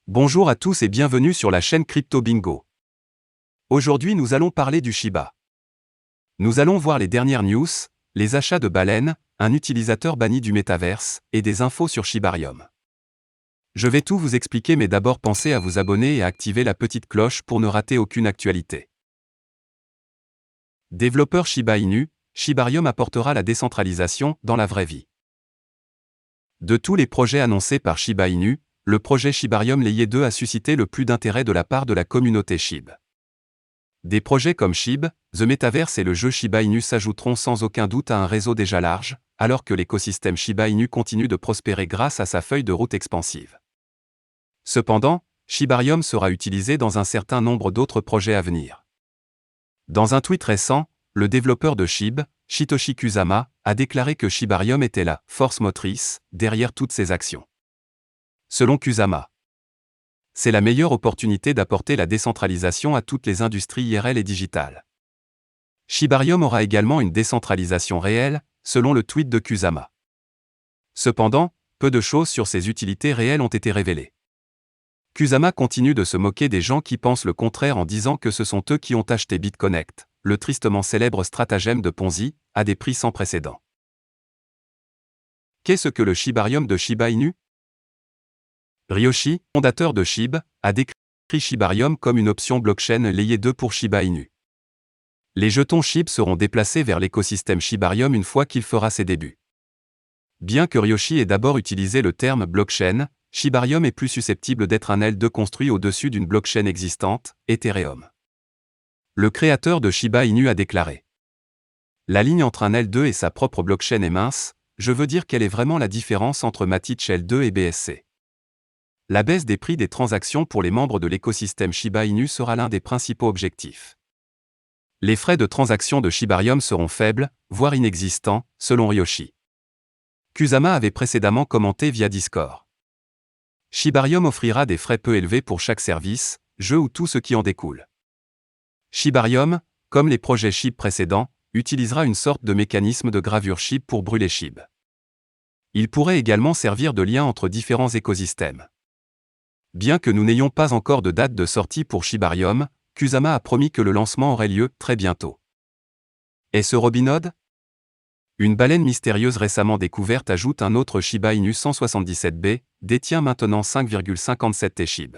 Bonjour à tous et bienvenue sur la chaîne Crypto Bingo. Aujourd'hui nous allons parler du Shiba. Nous allons voir les dernières news, les achats de baleines, un utilisateur banni du métaverse, et des infos sur Shibarium. Je vais tout vous expliquer mais d'abord pensez à vous abonner et à activer la petite cloche pour ne rater aucune actualité. Développeur Shiba Inu, Shibarium apportera la décentralisation dans la vraie vie. De tous les projets annoncés par Shiba Inu, le projet Shibarium Layer 2 a suscité le plus d'intérêt de la part de la communauté SHIB. Des projets comme SHIB, The Metaverse et le jeu Shiba Inu s'ajouteront sans aucun doute à un réseau déjà large, alors que l'écosystème Shiba Inu continue de prospérer grâce à sa feuille de route expansive. Cependant, Shibarium sera utilisé dans un certain nombre d'autres projets à venir. Dans un tweet récent, le développeur de SHIB, Shitoshi Kusama, a déclaré que Shibarium était la force motrice derrière toutes ces actions. Selon Kusama, c'est la meilleure opportunité d'apporter la décentralisation à toutes les industries IRL et digitales. Shibarium aura également une décentralisation réelle, selon le tweet de Kusama. Cependant, peu de choses sur ses utilités réelles ont été révélées. Kusama continue de se moquer des gens qui pensent le contraire en disant que ce sont eux qui ont acheté BitConnect, le tristement célèbre stratagème de Ponzi, à des prix sans précédent. Qu'est-ce que le Shibarium de Shiba Inu ? Ryoshi, fondateur de SHIB, a décrit Shibarium comme une option blockchain Layer 2 pour Shiba Inu. Les jetons SHIB seront déplacés vers l'écosystème Shibarium une fois qu'il fera ses débuts. Bien que Ryoshi ait d'abord utilisé le terme blockchain, Shibarium est plus susceptible d'être un L2 construit au-dessus d'une blockchain existante, Ethereum. Le créateur de Shiba Inu a déclaré : la ligne entre un L2 et sa propre blockchain est mince, je veux dire quelle est vraiment la différence entre Matic L2 et BSC. La baisse des prix des transactions pour les membres de l'écosystème Shiba Inu sera l'un des principaux objectifs. Les frais de transaction de Shibarium seront faibles, voire inexistants, selon Ryoshi. Kusama avait précédemment commenté via Discord. Shibarium offrira des frais peu élevés pour chaque service, jeu ou tout ce qui en découle. Shibarium, comme les projets SHIB précédents, utilisera une sorte de mécanisme de gravure SHIB pour brûler SHIB. Il pourrait également servir de lien entre différents écosystèmes. Bien que nous n'ayons pas encore de date de sortie pour Shibarium, Kusama a promis que le lancement aurait lieu très bientôt. Est-ce Robinhood ? Une baleine mystérieuse récemment découverte ajoute un autre Shiba Inu 177B, détient maintenant 5,57 TSHIB.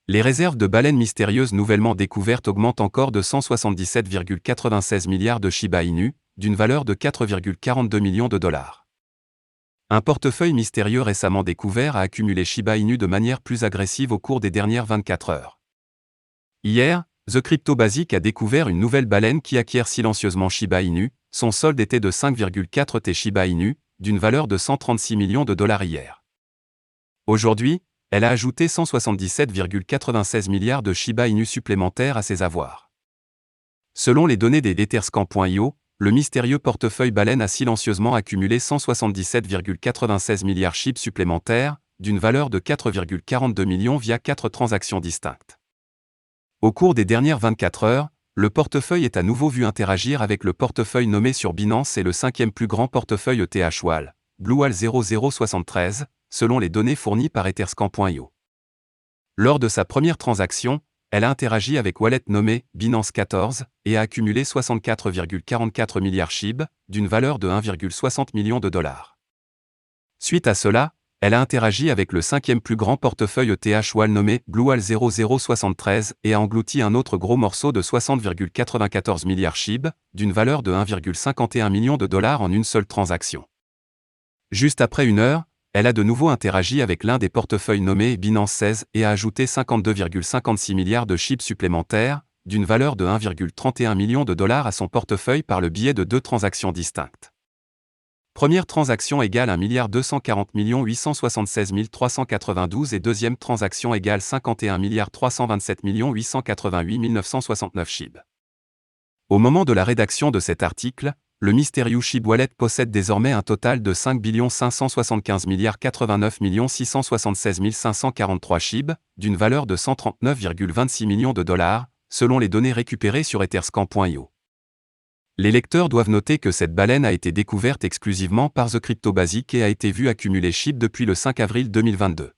Les réserves de baleines mystérieuses nouvellement découvertes augmentent encore de 177,96 milliards de Shiba Inu, d'une valeur de 4,42 millions de dollars. Un portefeuille mystérieux récemment découvert a accumulé Shiba Inu de manière plus agressive au cours des dernières 24 heures. Hier, The Crypto Basic a découvert une nouvelle baleine qui acquiert silencieusement Shiba Inu, son solde était de 5,4 T Shiba Inu, d'une valeur de 136 millions de dollars hier. Aujourd'hui, elle a ajouté 177,96 milliards de Shiba Inu supplémentaires à ses avoirs. Selon les données des Etherscan.io, le mystérieux portefeuille baleine a silencieusement accumulé 177,96 milliards SHIB supplémentaires, d'une valeur de 4,42 millions via 4 transactions distinctes. Au cours des dernières 24 heures, le portefeuille est à nouveau vu interagir avec le portefeuille nommé sur Binance et le cinquième plus grand portefeuille ETH-WAL, BlueWal 0073, selon les données fournies par Etherscan.io. Lors de sa première transaction, elle a interagi avec wallet nommé Binance 14 et a accumulé 64,44 milliards SHIB, d'une valeur de 1,60 million de dollars. Suite à cela, elle a interagi avec le cinquième plus grand portefeuille ETH-WAL nommé BlueWal 0073 et a englouti un autre gros morceau de 60,94 milliards SHIB, d'une valeur de 1,51 million de dollars en une seule transaction. Juste après une heure, elle a de nouveau interagi avec l'un des portefeuilles nommés Binance 16 et a ajouté 52,56 milliards de SHIB supplémentaires, d'une valeur de 1,31 million de dollars à son portefeuille par le biais de 2 transactions distinctes. Première transaction égale 1,240 876 392 et deuxième transaction égale 51 327 888 969 SHIB. Au moment de la rédaction de cet article, le mystérieux SHIB Wallet possède désormais un total de 5 575 89 676 543 SHIB, d'une valeur de 139,26 millions de dollars, selon les données récupérées sur Etherscan.io. Les lecteurs doivent noter que cette baleine a été découverte exclusivement par The Crypto Basic et a été vue accumuler SHIB depuis le 5 avril 2022.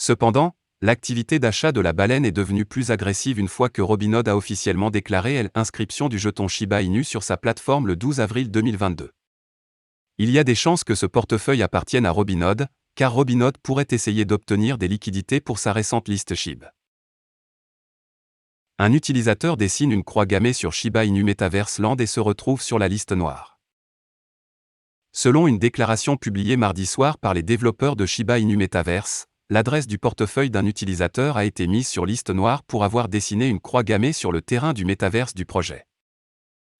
Cependant, l'activité d'achat de la baleine est devenue plus agressive une fois que Robinhood a officiellement déclaré l'inscription du jeton Shiba Inu sur sa plateforme le 12 avril 2022. Il y a des chances que ce portefeuille appartienne à Robinhood, car Robinhood pourrait essayer d'obtenir des liquidités pour sa récente liste SHIB. Un utilisateur dessine une croix gammée sur Shiba Inu Metaverse Land et se retrouve sur la liste noire. Selon une déclaration publiée mardi soir par les développeurs de Shiba Inu Metaverse, l'adresse du portefeuille d'un utilisateur a été mise sur liste noire pour avoir dessiné une croix gammée sur le terrain du métaverse du projet.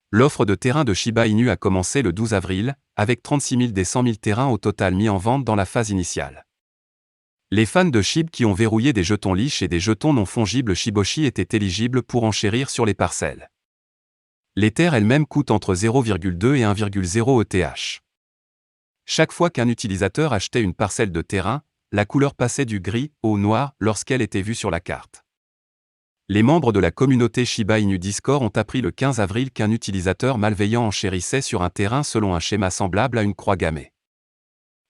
L'offre de terrain de Shiba Inu a commencé le 12 avril, avec 36 000 des 100 000 terrains au total mis en vente dans la phase initiale. Les fans de SHIB qui ont verrouillé des jetons liches et des jetons non fongibles Shiboshi étaient éligibles pour enchérir sur les parcelles. Les terres elles-mêmes coûtent entre 0,2 et 1,0 ETH. Chaque fois qu'un utilisateur achetait une parcelle de terrain, la couleur passait du gris au noir lorsqu'elle était vue sur la carte. Les membres de la communauté Shiba Inu Discord ont appris le 15 avril qu'un utilisateur malveillant enchérissait sur un terrain selon un schéma semblable à une croix gammée.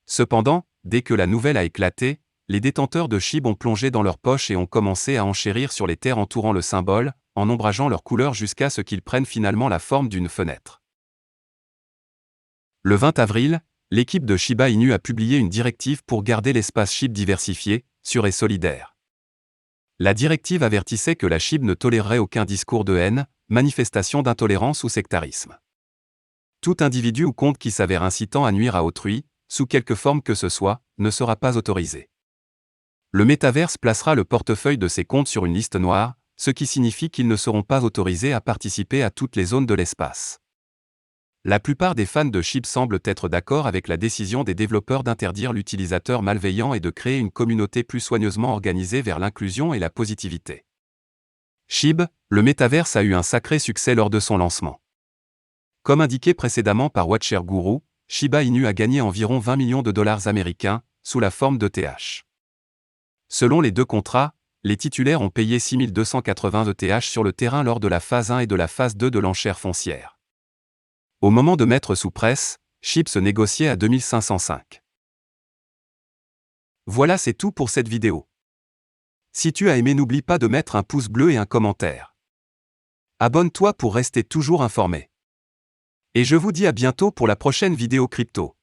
Cependant, dès que la nouvelle a éclaté, les détenteurs de SHIB ont plongé dans leurs poches et ont commencé à enchérir sur les terres entourant le symbole, en ombrageant leur couleur jusqu'à ce qu'ils prennent finalement la forme d'une fenêtre. Le 20 avril, l'équipe de Shiba Inu a publié une directive pour garder l'espace SHIB diversifié, sûr et solidaire. La directive avertissait que la SHIB ne tolérerait aucun discours de haine, manifestation d'intolérance ou sectarisme. Tout individu ou compte qui s'avère incitant à nuire à autrui, sous quelque forme que ce soit, ne sera pas autorisé. Le métaverse placera le portefeuille de ces comptes sur une liste noire, ce qui signifie qu'ils ne seront pas autorisés à participer à toutes les zones de l'espace. La plupart des fans de SHIB semblent être d'accord avec la décision des développeurs d'interdire l'utilisateur malveillant et de créer une communauté plus soigneusement organisée vers l'inclusion et la positivité. SHIB, le métaverse a eu un sacré succès lors de son lancement. Comme indiqué précédemment par Watcher Guru, Shiba Inu a gagné environ 20 millions de dollars américains, sous la forme d'ETH. Selon les deux contrats, les titulaires ont payé 6 280 ETH sur le terrain lors de la phase 1 et de la phase 2 de l'enchère foncière. Au moment de mettre sous presse, SHIB se négociait à 2505. Voilà, c'est tout pour cette vidéo. Si tu as aimé, n'oublie pas de mettre un pouce bleu et un commentaire. Abonne-toi pour rester toujours informé. Et je vous dis à bientôt pour la prochaine vidéo crypto.